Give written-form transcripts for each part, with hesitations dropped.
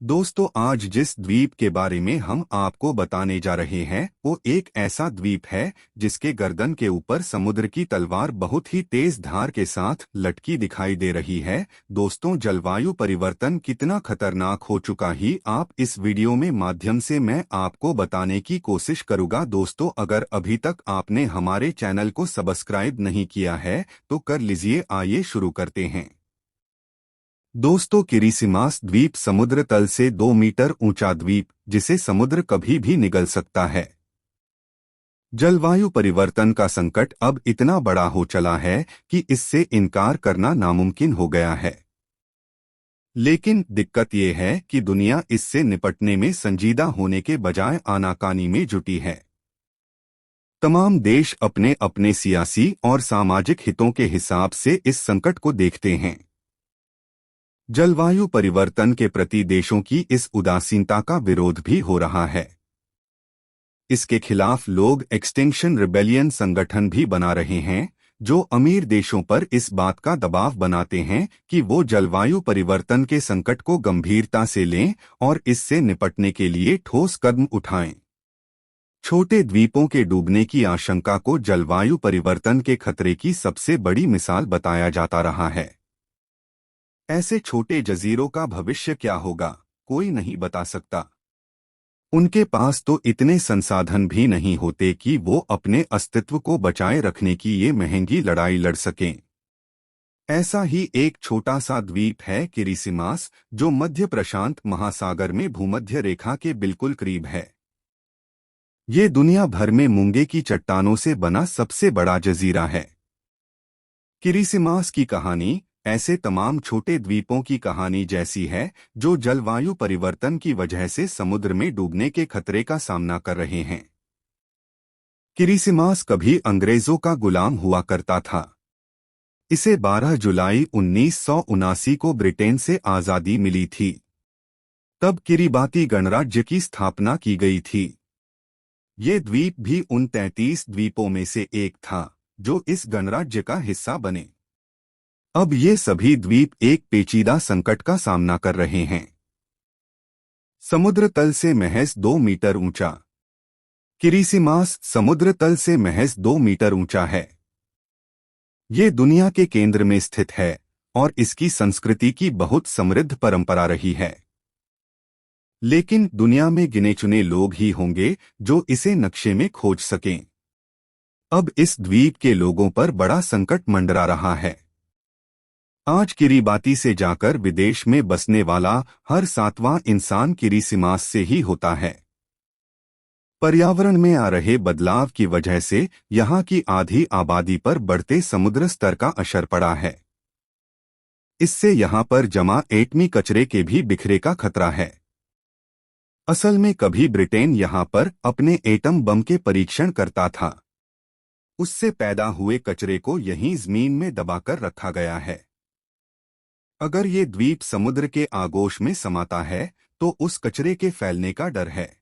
दोस्तों, आज जिस द्वीप के बारे में हम आपको बताने जा रहे हैं वो एक ऐसा द्वीप है जिसके गर्दन के ऊपर समुद्र की तलवार बहुत ही तेज धार के साथ लटकी दिखाई दे रही है। दोस्तों, जलवायु परिवर्तन कितना खतरनाक हो चुका ही आप इस वीडियो में माध्यम से मैं आपको बताने की कोशिश करूंगा। दोस्तों, अगर अभी तक आपने हमारे चैनल को सब्सक्राइब नहीं किया है तो कर लीजिए। आइए शुरू करते हैं। दोस्तों, किरिसिमास द्वीप समुद्र तल से 2 मीटर ऊंचा द्वीप जिसे समुद्र कभी भी निगल सकता है। जलवायु परिवर्तन का संकट अब इतना बड़ा हो चला है कि इससे इनकार करना नामुमकिन हो गया है। लेकिन दिक्कत ये है कि दुनिया इससे निपटने में संजीदा होने के बजाय आनाकानी में जुटी है। तमाम देश अपने अपने सियासी और सामाजिक हितों के हिसाब से इस संकट को देखते हैं। जलवायु परिवर्तन के प्रति देशों की इस उदासीनता का विरोध भी हो रहा है। इसके खिलाफ लोग एक्सटिंक्शन रिबेलियन संगठन भी बना रहे हैं, जो अमीर देशों पर इस बात का दबाव बनाते हैं कि वो जलवायु परिवर्तन के संकट को गंभीरता से लें और इससे निपटने के लिए ठोस कदम उठाएं। छोटे द्वीपों के डूबने की आशंका को जलवायु परिवर्तन के खतरे की सबसे बड़ी मिसाल बताया जाता रहा है। ऐसे छोटे जजीरों का भविष्य क्या होगा, कोई नहीं बता सकता। उनके पास तो इतने संसाधन भी नहीं होते कि वो अपने अस्तित्व को बचाए रखने की ये महंगी लड़ाई लड़ सकें। ऐसा ही एक छोटा सा द्वीप है किरिसिमास, जो मध्य प्रशांत महासागर में भूमध्य रेखा के बिल्कुल करीब है। ये दुनिया भर में मूंगे की चट्टानों से बना सबसे बड़ा जजीरा है। किरिसिमास की कहानी ऐसे तमाम छोटे द्वीपों की कहानी जैसी है जो जलवायु परिवर्तन की वजह से समुद्र में डूबने के खतरे का सामना कर रहे हैं। किरिसिमास कभी अंग्रेजों का गुलाम हुआ करता था। इसे 12 जुलाई 1979 को ब्रिटेन से आज़ादी मिली थी। तब किरिबाती गणराज्य की स्थापना की गई थी। ये द्वीप भी उन 33 द्वीपों में से एक था जो इस गणराज्य का हिस्सा बने। अब ये सभी द्वीप एक पेचीदा संकट का सामना कर रहे हैं। समुद्र तल से महज 2 मीटर ऊंचा। किरिसिमास समुद्र तल से महज 2 मीटर ऊंचा है। ये दुनिया के केंद्र में स्थित है और इसकी संस्कृति की बहुत समृद्ध परंपरा रही है। लेकिन दुनिया में गिने चुने लोग ही होंगे जो इसे नक्शे में खोज सकें। अब इस द्वीप के लोगों पर बड़ा संकट मंडरा रहा है। आज किरिबाती से जाकर विदेश में बसने वाला हर 7वां इंसान किरिसिमास से ही होता है। पर्यावरण में आ रहे बदलाव की वजह से यहाँ की आधी आबादी पर बढ़ते समुद्र स्तर का असर पड़ा है। इससे यहाँ पर जमा एटमी कचरे के भी बिखरे का खतरा है। असल में कभी ब्रिटेन यहाँ पर अपने एटम बम के परीक्षण करता था। उससे पैदा हुए कचरे को यहीं जमीन में दबाकर रखा गया है। अगर ये द्वीप समुद्र के आगोश में समाता है तो उस कचरे के फैलने का डर है।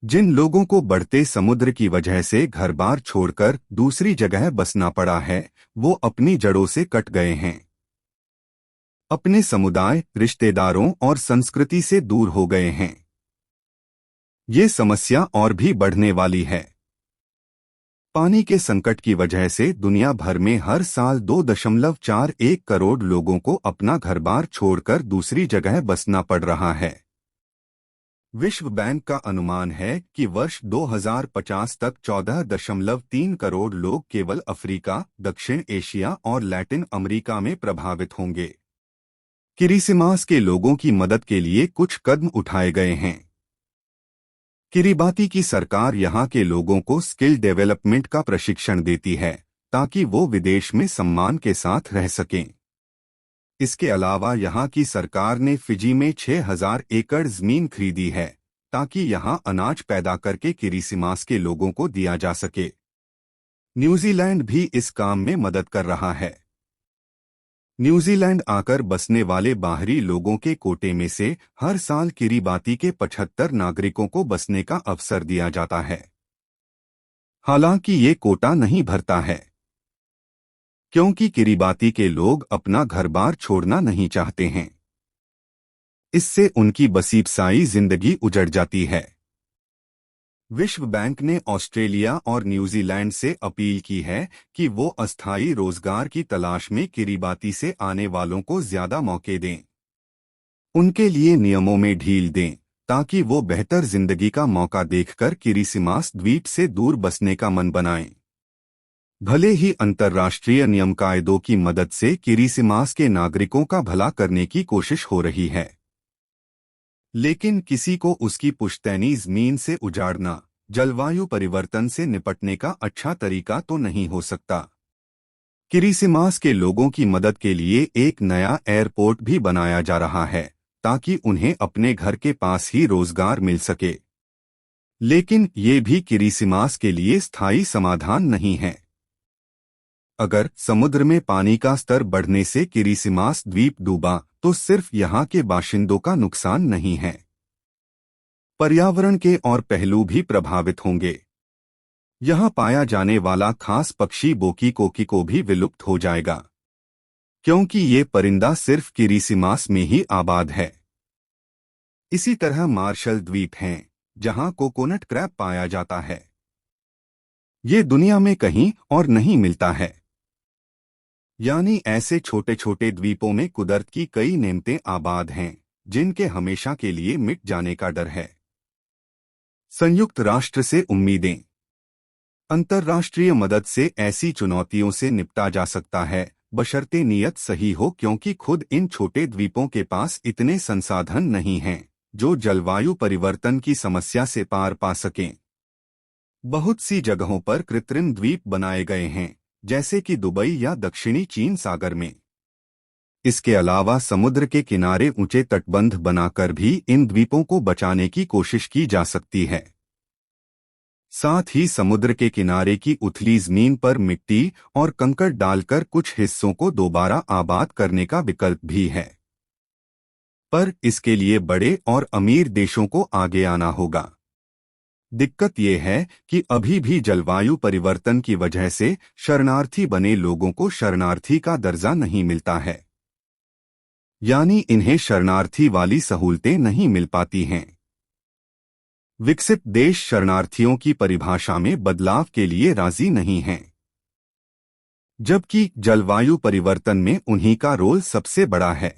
जिन लोगों को बढ़ते समुद्र की वजह से घर बार छोड़कर दूसरी जगह बसना पड़ा है, वो अपनी जड़ों से कट गए हैं। अपने समुदाय, रिश्तेदारों और संस्कृति से दूर हो गए हैं। ये समस्या और भी बढ़ने वाली है। पानी के संकट की वजह से दुनिया भर में हर साल 2.41 करोड़ लोगों को अपना घर-बार छोड़कर दूसरी जगह बसना पड़ रहा है। विश्व बैंक का अनुमान है कि वर्ष 2050 तक 14.3 करोड़ लोग केवल अफ्रीका, दक्षिण एशिया और लैटिन अमेरिका में प्रभावित होंगे। किरिसिमास के लोगों की मदद के लिए कुछ कदम उठाए गए हैं। किरिबाती की सरकार यहाँ के लोगों को स्किल डेवलपमेंट का प्रशिक्षण देती है ताकि वो विदेश में सम्मान के साथ रह सकें। इसके अलावा यहाँ की सरकार ने फिजी में 6000 एकड़ जमीन खरीदी है ताकि यहाँ अनाज पैदा करके किरिसिमास के लोगों को दिया जा सके। न्यूजीलैंड भी इस काम में मदद कर रहा है। न्यूजीलैंड आकर बसने वाले बाहरी लोगों के कोटे में से हर साल किरिबाती के 75 नागरिकों को बसने का अवसर दिया जाता है। हालांकि ये कोटा नहीं भरता है, क्योंकि किरिबाती के लोग अपना घर-बार छोड़ना नहीं चाहते हैं। इससे उनकी बसीबसाई जिंदगी उजड़ जाती है। विश्व बैंक ने ऑस्ट्रेलिया और न्यूजीलैंड से अपील की है कि वो अस्थायी रोजगार की तलाश में किरीबाती से आने वालों को ज्यादा मौके दें। उनके लिए नियमों में ढील दें ताकि वो बेहतर जिंदगी का मौका देखकर किरिसिमास द्वीप से दूर बसने का मन बनाएं। भले ही अंतर्राष्ट्रीय नियम कायदों की मदद से किरिसिमास के नागरिकों का भला करने की कोशिश हो रही है, लेकिन किसी को उसकी पुश्तैनी जमीन से उजाड़ना जलवायु परिवर्तन से निपटने का अच्छा तरीका तो नहीं हो सकता। किरिसिमास के लोगों की मदद के लिए एक नया एयरपोर्ट भी बनाया जा रहा है ताकि उन्हें अपने घर के पास ही रोजगार मिल सके। लेकिन ये भी किरिसिमास के लिए स्थायी समाधान नहीं है। अगर समुद्र में पानी का स्तर बढ़ने से किरिसिमास द्वीप डूबा तो सिर्फ यहाँ के बाशिंदों का नुकसान नहीं है, पर्यावरण के और पहलू भी प्रभावित होंगे। यहाँ पाया जाने वाला खास पक्षी बोकी कोकी भी विलुप्त हो जाएगा, क्योंकि ये परिंदा सिर्फ किरिसिमास में ही आबाद है। इसी तरह मार्शल द्वीप हैं, जहाँ कोकोनट क्रैब पाया जाता है। ये दुनिया में कहीं और नहीं मिलता है। यानी ऐसे छोटे छोटे द्वीपों में कुदरत की कई नेमतें आबाद हैं, जिनके हमेशा के लिए मिट जाने का डर है। संयुक्त राष्ट्र से उम्मीदें। अंतर्राष्ट्रीय मदद से ऐसी चुनौतियों से निपटा जा सकता है, बशर्ते नीयत सही हो, क्योंकि खुद इन छोटे द्वीपों के पास इतने संसाधन नहीं हैं जो जलवायु परिवर्तन की समस्या से पार पा सकें। बहुत सी जगहों पर कृत्रिम द्वीप बनाए गए हैं, जैसे कि दुबई या दक्षिणी चीन सागर में। इसके अलावा समुद्र के किनारे ऊंचे तटबंध बनाकर भी इन द्वीपों को बचाने की कोशिश की जा सकती है। साथ ही समुद्र के किनारे की उथली जमीन पर मिट्टी और कंकड़ डालकर कुछ हिस्सों को दोबारा आबाद करने का विकल्प भी है, पर इसके लिए बड़े और अमीर देशों को आगे आना होगा। दिक्कत ये है कि अभी भी जलवायु परिवर्तन की वजह से शरणार्थी बने लोगों को शरणार्थी का दर्जा नहीं मिलता है, यानी इन्हें शरणार्थी वाली सहूलतें नहीं मिल पाती हैं। विकसित देश शरणार्थियों की परिभाषा में बदलाव के लिए राजी नहीं हैं, जबकि जलवायु परिवर्तन में उन्हीं का रोल सबसे बड़ा है।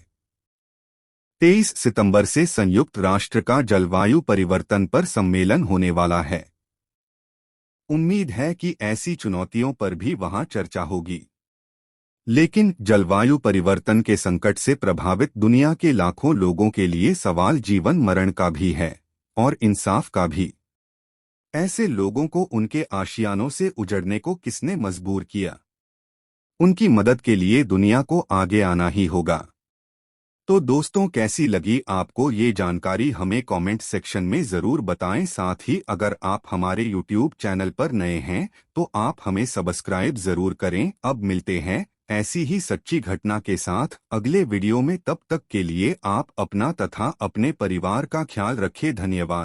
23 सितंबर से संयुक्त राष्ट्र का जलवायु परिवर्तन पर सम्मेलन होने वाला है। उम्मीद है कि ऐसी चुनौतियों पर भी वहां चर्चा होगी। लेकिन जलवायु परिवर्तन के संकट से प्रभावित दुनिया के लाखों लोगों के लिए सवाल जीवन मरण का भी है और इंसाफ का भी। ऐसे लोगों को उनके आशियानों से उजड़ने को किसने मजबूर किया? उनकी मदद के लिए दुनिया को आगे आना ही होगा। तो दोस्तों, कैसी लगी आपको ये जानकारी? हमें कमेंट सेक्शन में ज़रूर बताएं। साथ ही अगर आप हमारे YouTube चैनल पर नए हैं तो आप हमें सब्सक्राइब ज़रूर करें। अब मिलते हैं ऐसी ही सच्ची घटना के साथ अगले वीडियो में। तब तक के लिए आप अपना तथा अपने परिवार का ख्याल रखें। धन्यवाद।